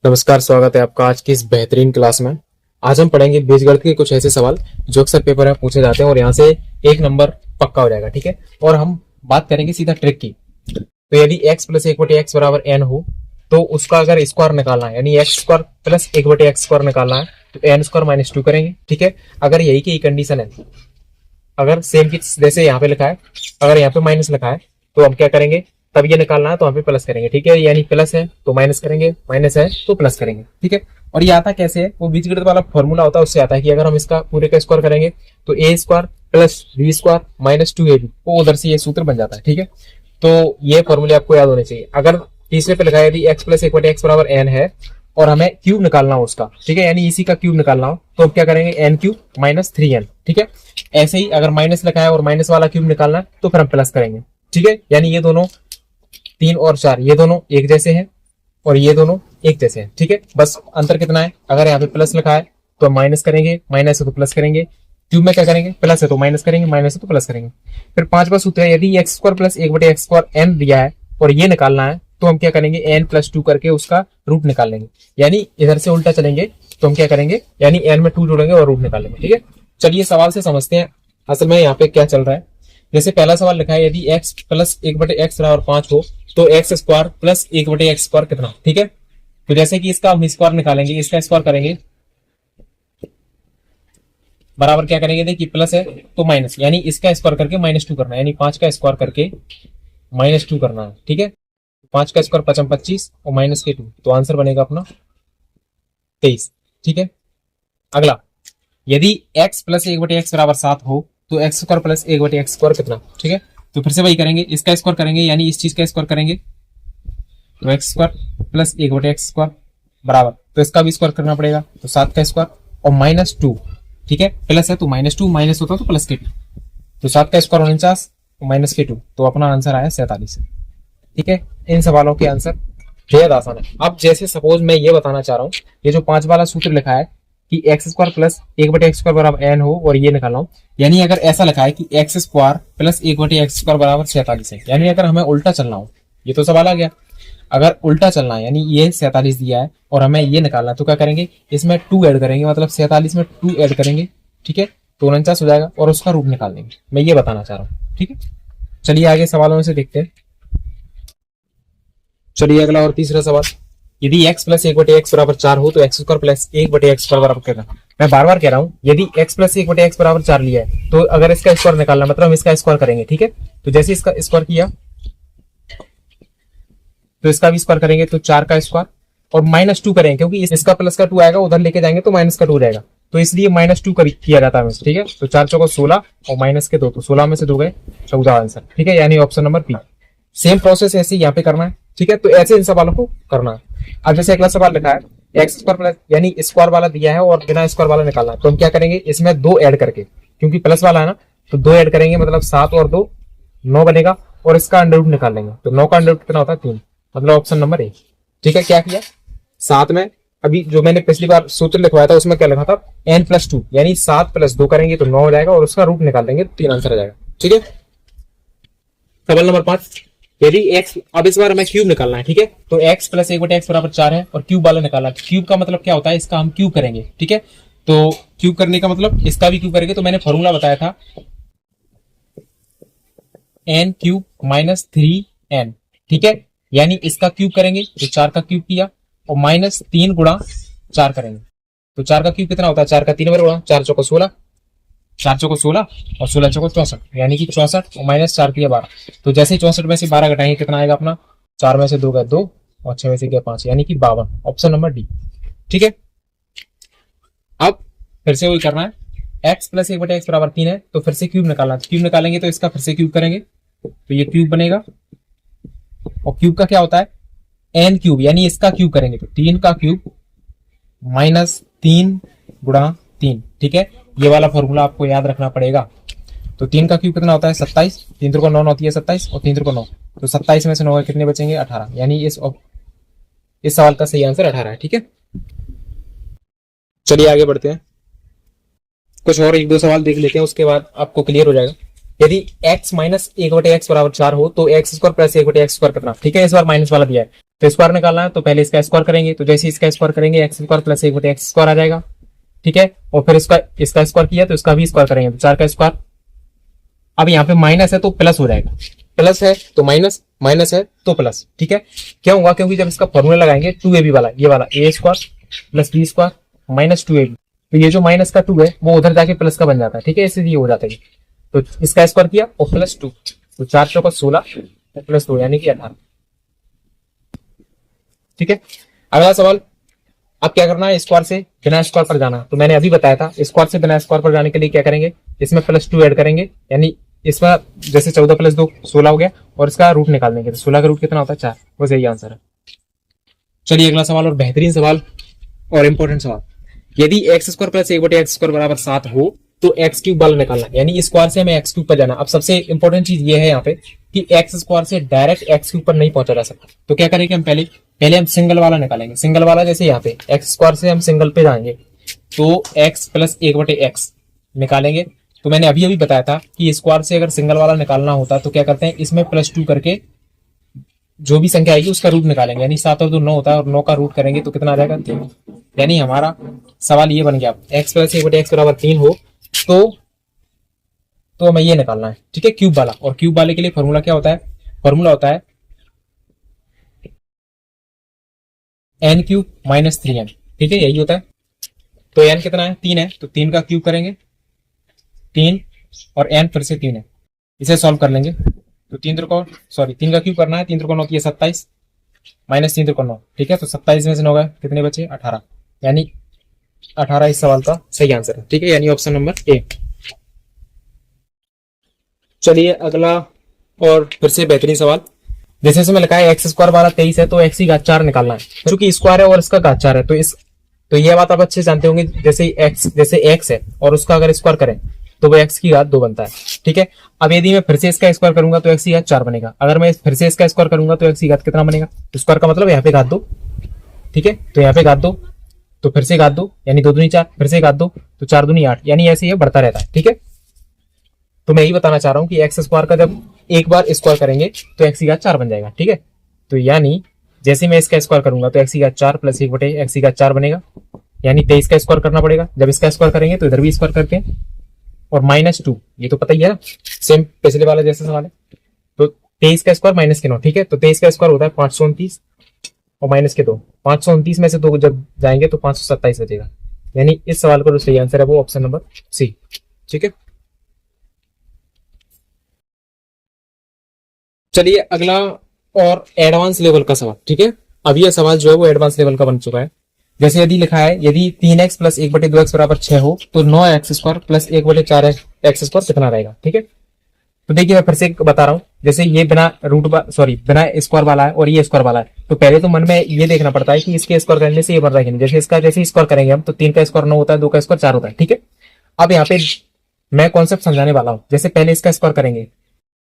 नमस्कार, स्वागत है आपका आज की इस बेहतरीन क्लास में। आज हम पढ़ेंगे बीजगणित के कुछ ऐसे सवाल जो अक्सर पेपर में पूछे जाते हैं और यहाँ से एक नंबर पक्का हो जाएगा। ठीक है, और हम बात करेंगे सीधा ट्रिक की। तो यदि x प्लस एक बटे एक्स बराबर n हो तो उसका अगर स्क्वायर निकालना है, यानी एक्स स्क्वायर प्लस एक बटे एक्स स्क्वायर निकालना है तो एन स्क्वायर माइनस 2 करेंगे। ठीक है, अगर यही की कंडीशन है, अगर सेम की जैसे यहाँ पे लिखा है, अगर यहाँ पे माइनस लिखा है तो हम क्या करेंगे, तब ये निकालना है तो हम पे प्लस करेंगे। ठीक है, यानी प्लस है तो माइनस करेंगे, माइनस है तो प्लस करेंगे। ठीक है, और ये आता कैसे है, वो बीजगणित वाला फॉर्मूला होता है, उससे आता है कि अगर हम इसका पूरे का स्क्वायर करेंगे तो a square plus b square minus 2ab, वो उधर से ये सूत्र बन जाता है। ठीक है, तो ये फॉर्मूले आपको याद होने चाहिए। अगर तीसरे पे लिखा है यदि एक्स प्लस एक बटे एक्स बराबर एन है और हमें क्यूब निकालना हो उसका, ठीक है, यानी इसी का क्यूब निकालना हो तो हम क्या करेंगे, एन क्यूब माइनस 3n। ठीक है, ऐसे ही अगर माइनस लिखा है और माइनस वाला क्यूब निकालना है तो फिर हम प्लस करेंगे। ठीक है, यानी ये दोनों 3 और 4 ये दोनों एक जैसे हैं और ये दोनों एक जैसे हैं। ठीक है, बस अंतर कितना है, अगर यहाँ पे प्लस लिखा है तो माइनस करेंगे, माइनस है तो प्लस करेंगे, क्यूब में क्या करेंगे, प्लस है तो माइनस करेंगे, माइनस है तो प्लस करेंगे। फिर 5वां सूत्र है, यदि एक्स स्क्वायर प्लस एक बटे एक्स स्क्वायर एन दिया है और ये निकालना है तो हम क्या करेंगे, एन प्लस 2 करके उसका रूट निकाल लेंगे। यानी इधर से उल्टा चलेंगे तो हम क्या करेंगे, यानी एन में 2 जोड़ेंगे और रूट निकाल लेंगे। ठीक है, चलिए सवाल से समझते हैं असल में यहाँ पे क्या चल रहा है। जैसे पहला सवाल लिखा है, यदि x प्लस एक बटे एक्स बराबर 5 हो तो एक्स स्क्वायर प्लस एक बटे एक्स स्क्वायर कितना। ठीक है, तो जैसे कि इसका हम स्क्वायर निकालेंगे, इसका स्क्वायर करेंगे बराबर क्या करेंगे, देखिए प्लस है तो माइनस, यानी इसका स्क्वायर करके माइनस 2 करना है, यानी 5 का स्क्वायर करके माइनस 2 करना है। ठीक है, 5 का स्क्वायर 5 25 और माइनस के 2, तो आंसर बनेगा अपना 23। ठीक है, अगला, यदि x प्लस एक बटे एक्स बराबर 7 हो तो एक्स स्क्वायर प्लस एक बटे एक्स स्क्वायर कितना। ठीक है, तो फिर से वही करेंगे, इसका स्क्वायर करेंगे यानी इस चीज का स्क्वायर करेंगे तो एक्स स्क्वायर प्लस एक बटे एक्स स्क्वायर बराबर, तो इसका भी स्क्वायर करना पड़ेगा तो 7 का स्क्वायर और माइनस 2। ठीक है, प्लस है तो माइनस 2, माइनस होता तो प्लस के 2, तो 7 का स्क्वायर 49 माइनस के 2, तो अपना आंसर आया 47। ठीक है, इन सवालों के आंसर बेहद आसान है। अब जैसे सपोज मैं ये बताना चाह रहा हूँ, ये जो 5 वाला सूत्र लिखा है कि एक्स स्क्वायर प्लस एक बटे एक्स स्क्वायर बराबर एन हो और ये निकालना हो, यानी अगर ऐसा लिखा है कि एक्स स्क्वायर प्लस एक बटे एक्स स्क्वायर बराबर 47 है, यानी अगर हमें उल्टा चलना हो, ये तो सवाल आ गया, अगर उल्टा चलना है यानी ये 47 दिया है और हमें ये निकालना है तो क्या करेंगे, इसमें 2 ऐड करेंगे, मतलब 47 में 2 ऐड करेंगे। ठीक है, तो 49 हो जाएगा और उसका रूट निकाल देंगे, मैं ये बताना चाह रहा हूँ। ठीक है, चलिए आगे सवालों में से देखते हैं। चलिए अगला और तीसरा सवाल, यदि x प्लस एक बटे एक्स बराबर 4 हो तो एक्स स्क्वायर प्लस एक बटे एक्स स्क्वायर बराबर कितना। मैं बार बार कह रहा हूँ, यदि x प्लस एक बटे एक्स बराबर 4 लिया है तो अगर इसका स्क्वायर निकालना मतलब हम इसका स्क्वायर करेंगे। ठीक है, तो जैसे इसका स्क्वायर किया तो इसका भी स्क्वायर करेंगे तो 4 का स्क्वायर और माइनस 2 करेंगे, क्योंकि इसका प्लस का 2 आएगा, उधर लेके जाएंगे तो माइनस का 2 जाएगा, तो इसलिए माइनस 2 किया जाता है। ठीक है, तो 4 चौको 16 और माइनस के 2, तो 16 में से 2 गए 14 आंसर। ठीक है, यानी option number B. Same process ऐसे यहाँ पे करना है। ठीक है, तो ऐसे इन सवालों को करना है। अब जैसे अगला सवाल लिखा है, एक्स स्क्वायर प्लस यानी स्क्वायर वाला दिया है और बिना स्क्वायर वाला निकालना है, तो हम क्या करेंगे, इसमें 2 ऐड करके, क्योंकि प्लस वाला है ना, तो 2 ऐड करेंगे, मतलब 7 और 2 9 बनेगा और इसका अंडर रूट निकाल लेंगे, तो 9 का अंडर रूट कितना होता है 3, मतलब ऑप्शन नंबर ए। ठीक है, क्या किया, साथ में अभी जो मैंने पिछली बार सूत्र लिखवाया था उसमें क्या लिखा था, n प्लस 2, यानी 7 प्लस 2 करेंगे तो 9 हो जाएगा और उसका रूट निकाल देंगे तो 3 आंसर आ जाएगा। ठीक है, सवाल नंबर 5, यदि x, अब इस बार हमें क्यूब निकालना है। ठीक है, तो x प्लस एक बटे एक्स बराबर 4 है और क्यूब वाला निकालना है। क्यूब का मतलब क्या होता है, इसका हम क्यूब करेंगे। ठीक है, तो क्यूब करने का मतलब इसका भी क्यूब करेंगे, तो मैंने फॉर्मूला बताया था n क्यूब माइनस 3n। ठीक है, यानी इसका क्यूब करेंगे तो 4 का क्यूब किया और माइनस 3 गुणा 4 करेंगे, तो 4 का क्यूब कितना होता है, 4 का 3 बार गुणा, 4 चौको 16, 4 चौको 16 और 16 चौको 64, यानी कि 64 और माइनस 4 किया 12, तो जैसे ही 64 में से 12 घटाएंगे कितना आएगा अपना, 4 में से 2 गए 2 और 6 में से गया 5, यानी कि 52, ऑप्शन नंबर डी। ठीक है, अब फिर से वही करना है, x प्लस एक बटे एक्स बराबर 3 है तो फिर से क्यूब निकालना है, क्यूब निकालेंगे तो इसका फिर से क्यूब करेंगे तो ये क्यूब बनेगा, और क्यूब का क्या होता है, n क्यूब, यानी इसका क्यूब करेंगे तो 3 का क्यूब माइनस 3 गुणा 3। ठीक है, ये वाला फॉर्मूला आपको याद रखना पड़ेगा। तो 3 का क्यूब कितना होता है 27, 3 3 को 9 होती है 27 और 3 3 को 9, तो 27 में से 9 कितने बचेंगे 18, यानी इस सवाल का सही आंसर 18 है। ठीक है, चलिए आगे बढ़ते हैं, कुछ और 1-2 सवाल देख लेते हैं, उसके बाद आपको क्लियर हो जाएगा। यदि x माइनस एक बटे एक्स बराबर 4 हो तो एक्स स्क्वायर प्लस एक बटे एक्स स्क्वायर कितना। ठीक है, इस बार माइनस वाला दिया है, तो स्क्वायर निकालना है तो पहले इसका स्क्वायर करेंगे, तो जैसे इसका स्क्वायर करेंगे एक्स स्क्वायर प्लस एक बटे एक्स स्क्वायर आ जाएगा, ठीक है। और फिर इसका स्क्वायर किया तो इसका भी स्क्वायर करेंगे तो 4 का स्क्वायर। अब यहाँ पे माइनस है तो प्लस हो जाएगा, प्लस है तो माइनस, माइनस है तो प्लस, ठीक है। क्या होगा, क्योंकि जब इसका फॉर्मूला लगाएंगे 2ab वाला, ये वाला a square plus b square minus 2ab, तो ये जो माइनस का 2 है वो उधर जाके प्लस का बन जाता है, ठीक है, इसलिए ये हो जाता है। तो इसका स्क्वायर किया और प्लस 2, तो 4 चौका 16 प्लस 2 यानी कि 18, ठीक है। अगला सवाल, अब क्या करना है, स्क्वायर से बिना स्क्वायर पर जाना। तो मैंने अभी बताया था स्क्वायर से बिना स्क्वायर पर जाने के लिए क्या करेंगे, इसमें प्लस 2 ऐड करेंगे, यानी इसमें जैसे 14 प्लस 2 16 हो गया, और इसका रूट निकाल देंगे तो 16 का रूट कितना होता है 4, बस यही आंसर है। चलिए अगला सवाल और बेहतरीन सवाल और इंपॉर्टेंट सवाल, यदि एक्स स्क्वायर प्लस एक बटे एक्स स्क्वायर बराबर 7 हो तो एक्स क्यूब वाला निकालना है, यानी स्क्वायर से हमें एक्स क्यूब पर जाना। अब सबसे इंपॉर्टेंट चीज ये है यहाँ पे कि एक्स स्क्वायर से डायरेक्ट एक्स क्यूब पर नहीं पहुंचा जा सकता, तो क्या करेंगे हम पहले पहले हम सिंगल वाला निकालेंगे। सिंगल वाला जैसे यहाँ पे एक्स स्क्वायर से हम सिंगल पे जाएंगे तो एक्स प्लस एक बटे एक्स निकालेंगे। तो मैंने अभी अभी बताया था कि स्क्वायर से अगर सिंगल वाला निकालना होता तो क्या करते हैं, इसमें प्लस 2 करके जो भी संख्या आएगी उसका रूट निकालेंगे, यानी 7 और 2 9 होता है, और 9 का रूट करेंगे तो कितना आ जाएगा 3। यानी हमारा सवाल ये बन गया, एक्स प्लस एक बटे एक्स बराबर 3 हो तो हमें ये निकालना है, ठीक है, क्यूब वाला। और क्यूब वाले के लिए फॉर्मूला क्या होता है, फॉर्मूला होता है एन क्यूब माइनस 3n, ठीक है, यही होता है। तो एन कितना है 3 है, तो 3 का क्यूब करेंगे 3, और एन फिर से 3 है, इसे सॉल्व कर लेंगे तो 3 का क्यूब करना है, 3 त्रिकोण 27 माइनस 3 त्रिकोण 9, ठीक है। तो 27 में से 9 गए कितने बचे 18, यानी 18 इस सवाल का सही आंसर है, ठीक है, यानी ऑप्शन नंबर ए। चलिए अगला और फिर से बेहतरीन सवाल, जैसे इसमें लिखा है एक्स स्क्वायर वाला 23 है तो एक्स की घात 4 निकालना है, क्योंकि स्क्वायर है और इसका घात 4 है, तो ये बात आप अच्छे से जानते होंगे। जैसे एक्स है और उसका अगर स्क्वायर करें तो वो एक्स की घात 2 बनता है, ठीक है। अब यदि मैं फिर से इसका स्क्वायर करूंगा तो एक्स की घात 4 बनेगा, अगर मैं फिर से इसका स्क्वायर करूंगा तो एक्स की घात कितना बनेगा, स्क्वायर का मतलब यहाँ पे घात 2, ठीक है। तो यहाँ पे घात 2, तो फिर से घात 2 यानी 2 दूनी 4, फिर से घात 2 तो 4 दूनी 8, यानी ऐसे ये बढ़ता रहता है, ठीक है। तो मैं यही बताना चाह रहा हूं कि एक्स स्क्वायर का जब एक बार स्क्वायर करेंगे तो एक्स की घात 4 बन जाएगा, ठीक है। तो यानी जैसे मैं इसका स्क्वायर करूंगा तो एक्स की घात 4 प्लस 1 बटे एक्स की घात 4 बनेगा, यानी 23 का स्क्वायर करना पड़ेगा। जब इसका स्क्वायर करेंगे तो इधर भी स्क्वायर करते हैं, और माइनस 2 ये तो पता ही है ना, सेम पिछले वाला जैसा सवाल है। तो 23 का स्क्वायर माइनस के 9, ठीक है। तो 23 का स्क्वायर होता है 529 और माइनस के 2, 529 में से 2 जब जाएंगे तो 527 बचेगा, यानी इस सवाल का जो सही आंसर है वो ऑप्शन नंबर सी, ठीक है। चलिए अगला और एडवांस लेवल का सवाल, ठीक है। अब यह सवाल जो है वो एडवांस लेवल का बन चुका है। जैसे यदि लिखा है यदि 3x प्लस 1 बटे 2x बराबर 6 हो तो 9x स्क्वायर प्लस 1 बटे 4x स्क्वायर कितना रहेगा, ठीक है। तो देखिए मैं फिर से बता रहा हूं, जैसे ये बिना बिना स्क्वायर वाला है और ये स्क्वायर वाला है, तो पहले तो मन में ये देखना पड़ता है कि इसके स्क्वायर करने से ये बन रहा है कि नहीं। जैसे इसका जैसे स्क्वायर करेंगे हम तो 3 का स्क्वायर 9 होता है, 2 का स्क्वायर 4 होता है, ठीक है। अब यहाँ पे मैं कॉन्सेप्ट समझाने वाला हूँ। जैसे पहले इसका स्क्वायर करेंगे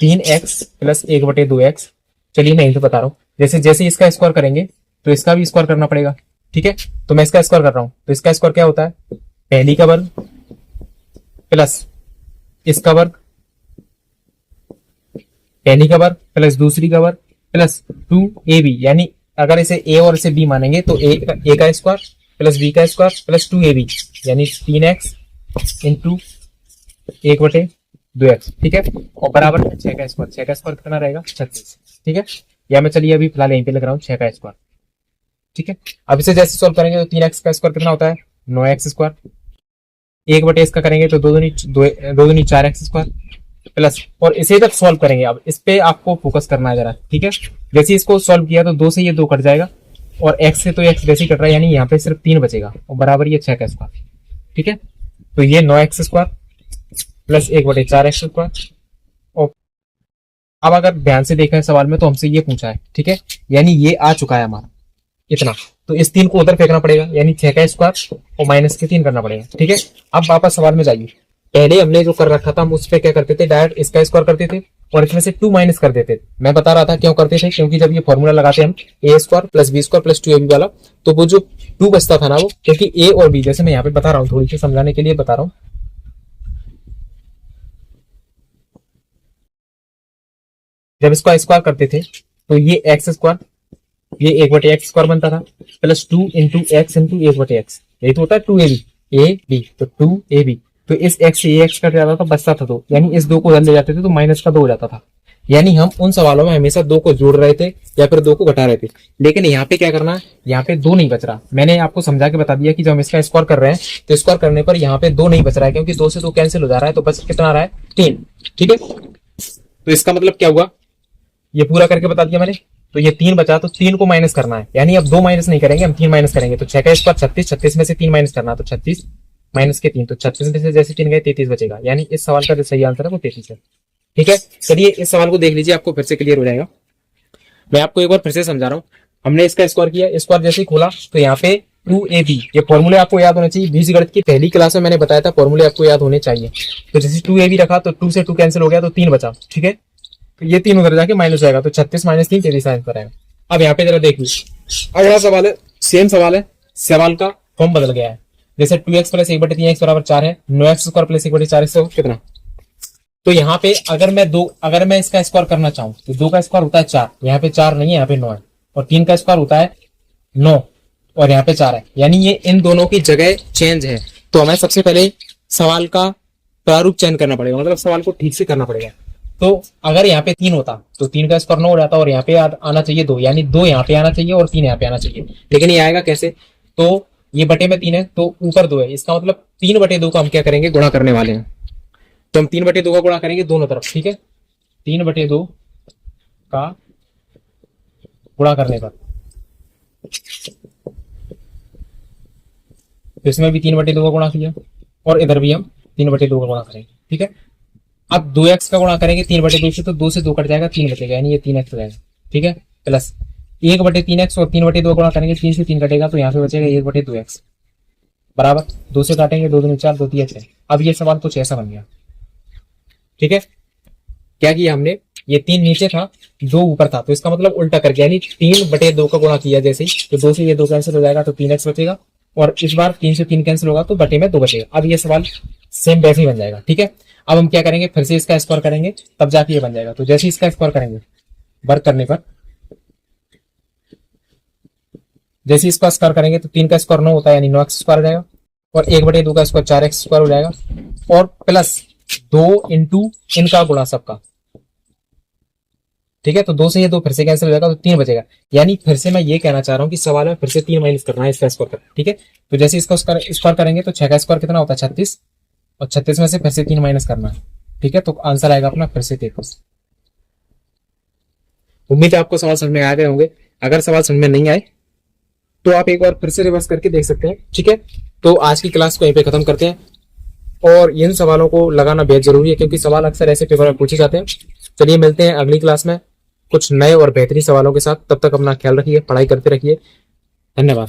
3x प्लस 1 बटे 2x, चलिए मैं यही तो बता रहा हूँ। जैसे जैसे इसका स्क्वायर करेंगे तो इसका भी स्क्वायर करना पड़ेगा, ठीक है। तो मैं इसका स्क्वायर कर रहा हूं तो इसका स्क्वायर क्या होता है, पहली का वर्ग प्लस इसका वर्ग, पहली का वर्ग प्लस दूसरी का वर्ग प्लस 2ab, यानी अगर इसे a और इसे b मानेंगे तो a का स्क्वायर प्लस b का स्क्वायर प्लस 2ab, यानी 3x इंटू 1 बटे 2x, ठीक है। और बराबर में 6 का स्क्वायर कितना रहेगा 36, ठीक है। या मैं चलिए अभी फिलहाल यहीं पे लग रहा हूँ 6 का स्क्वायर, ठीक है। अब इसे जैसे सॉल्व करेंगे तो 3x का स्क्वायर कितना होता है 9x स्क्वायर, 1 बटे इसका करेंगे तो 2 दूनी 4x स्क्वायर प्लस, और इसे जब सॉल्व करेंगे अब इस पे आपको फोकस करना है जरा, ठीक है। जैसे इसको सॉल्व किया तो 2 से ये 2 कट जाएगा और x से तो x वैसे ही कट रहा है, यानी यहाँ पे सिर्फ 3 बचेगा और बराबर ये 6 का स्क्वायर, ठीक है। तो ये 9x स्क्वायर प्लस 1 बटे 4x स्क्वायर। और अब अगर ध्यान से देखा है सवाल में तो हमसे ये पूछा है, ठीक है, यानी ये आ चुका है हमारा इतना, तो इस 3 को उधर फेंकना पड़ेगा, यानी 6 का स्क्वायर और माइनस के 3 करना पड़ेगा, ठीक है। अब वापस सवाल में जाइए, पहले हमने जो कर रखा था हम उस पर क्या करते थे, डायरेक्ट इसका स्क्वायर करते थे और इसमें से 2 माइनस कर देते थे। मैं बता रहा था क्यों करते थे, क्योंकि जब ये फॉर्मूला लगाते हम a square plus b square plus 2ab वाला, तो वो जो 2 बचता था ना वो, क्योंकि ए और बी, जैसे मैं यहाँ पे बता रहा हूँ थोड़ी सी समझाने के लिए बता रहा हूँ, जब इसका स्क्वायर करते थे तो ये एक्स स्क्वायर ये 1/x² बनता था, plus 2 into x into 1/x, यही तो होता है 2ab, ए बी तो 2ab, तो इस x से ये x कट जाता था, बचता था 2, यानी इस 2 को उधर ले जाते थे तो माइनस का 2 हो जाता था। यानी हम उन सवालों में हमेशा 2 को जोड़ रहे थे या फिर 2 को घटा रहे थे। लेकिन यहाँ पे क्या करना है, यहाँ पे 2 नहीं बच रहा। मैंने आपको समझा के बता दिया कि जब हम इसका स्क्वायर कर रहे हैं तो स्क्वायर करने पर यहाँ पे 2 नहीं बच रहा है, क्योंकि 2 से 2 कैंसिल हो जा रहा है, तो बच कितना आ रहा है 3। ठीक है, तो इसका मतलब क्या हुआ, ये पूरा करके बता दिया मैंने। तो ये 3 बचा, तो 3 को माइनस करना है, यानी अब 2 माइनस नहीं करेंगे, हम 3 माइनस करेंगे। तो 6 का स्क्वायर 36, 36 में से 3 माइनस करना, तो 36 माइनस के 3, तो 36 में से जैसे 3 गए 33 बचेगा, यानी इस सवाल का जो सही आंसर है वो 33 है। ठीक है, चलिए इस सवाल को देख लीजिए, आपको फिर से क्लियर हो जाएगा। मैं आपको एक बार फिर से समझा रहा हूँ। हमने इसका स्क्वायर किया, स्क्वायर जैसे ही खोला तो यहाँ पे 2ab, ये फॉर्मूले आपको याद होने चाहिए, बीजगणित की पहली क्लास में मैंने बताया था फॉर्मूले आपको याद होने चाहिए। तो जैसे 2ab रखा तो 2 से 2 कैंसिल हो गया, तो 3 बचा। ठीक है, तो ये 3 उधर जाके माइनस जाएगा, तो 36 माइनस 3 33 आंसर आएगा। अब यहाँ पे जरा देख लीजिए, अगला सवाल है, सेम सवाल है, सवाल का फॉर्म बदल गया है। जैसे 2x प्लस 1/3x बराबर 4 है, 9x² प्लस 1/4x कितना। तो यहाँ पे अगर मैं इसका स्क्वायर करना चाहूँ तो 2 का स्क्वायर होता है 4, यहाँ पे 4 नहीं है, यहाँ पे 9 है, और 3 का स्क्वायर होता है 9 और यहाँ पे 4 है, यानी ये इन दोनों की जगह चेंज है। तो हमें सबसे पहले सवाल का प्रारूप चयन करना पड़ेगा, मतलब सवाल को ठीक से करना पड़ेगा। तो अगर यहाँ पे 3 होता तो 3 का स्क्वायर 9 हो जाता, और यहाँ पे आना चाहिए 2, यानी 2 यहाँ पे आना चाहिए और 3 यहाँ पे आना चाहिए। लेकिन ये आएगा कैसे, तो ये बटे में 3 है तो ऊपर 2 है, इसका मतलब 3/2 का हम क्या करेंगे, गुणा करने वाले हैं। तो हम 3/2 का गुणा करेंगे दोनों तरफ। ठीक है, 3/2 का गुणा करने पर, तो इसमें भी 3/2 का गुणा किया और इधर भी हम 3/2 का गुणा करेंगे। ठीक है, अब 2x का गुणा करेंगे 3/2 से, तो 2 से 2 कट जाएगा, 3 बचेगा, यानी ये 3x हो जाएगा। ठीक है, प्लस 1/3x और 3/2 गुणा करेंगे, 3 से 3 कटेगा, तो यहाँ पे बचेगा 1/2x बराबर 2 से काटेंगे, 2 दूनी 4, 2 3 6। अब ये सवाल कुछ ऐसा बन गया। ठीक है, क्या किया हमने, ये 3 नीचे था, 2 ऊपर था, तो इसका मतलब उल्टा करके, यानी 3/2 का गुणा किया जैसे ही, तो 2 से ये 2 कैंसिल हो जाएगा, तो 3x बचेगा, और इस बार 3 से 3 कैंसिल होगा तो बटे में 2 बचेगा। अब ये सवाल सेम वैसे ही बन जाएगा। ठीक है, अब हम क्या करेंगे, फिर से इसका स्क्वायर करेंगे, तब जाके ये बन जाएगा। तो जैसे इसका स्क्वायर करेंगे वर्क करने पर, जैसे इसका स्क्वायर करेंगे तो 3 का स्क्वायर 9 होता है, यानी 9x² हो जाएगा, और 1/2 का स्क्वायर 4x² हो जाएगा, और प्लस 2 इंटू इनका गुणा सबका। ठीक है, तो 2 से ये 2 फिर से कैंसिल हो जाएगा, तो 3 बचेगा। यानी फिर से मैं ये कहना चाह रहा हूँ कि सवाल में फिर से 3 माइनस करना है, इसका स्क्वायर करना। ठीक है, तो जैसे इसका स्क्वायर करेंगे तो 6 का स्क्वायर कितना होता है 36, और 36 में से फिर से 3 माइनस करना है। ठीक है, तो आंसर आएगा अपना फिर से 33। उम्मीद है आपको सवाल समझ में आ गए होंगे। अगर सवाल समझ में नहीं आए तो आप एक बार फिर से रिवर्स करके देख सकते हैं। ठीक है, तो आज की क्लास को यहीं पे खत्म करते हैं, और इन सवालों को लगाना बेहद जरूरी है, क्योंकि सवाल अक्सर ऐसे पेपर में पूछे जाते हैं। चलिए मिलते हैं अगली क्लास में कुछ नए और बेहतरीन सवालों के साथ। तब तक अपना ख्याल रखिए, पढ़ाई करते रहिए। धन्यवाद।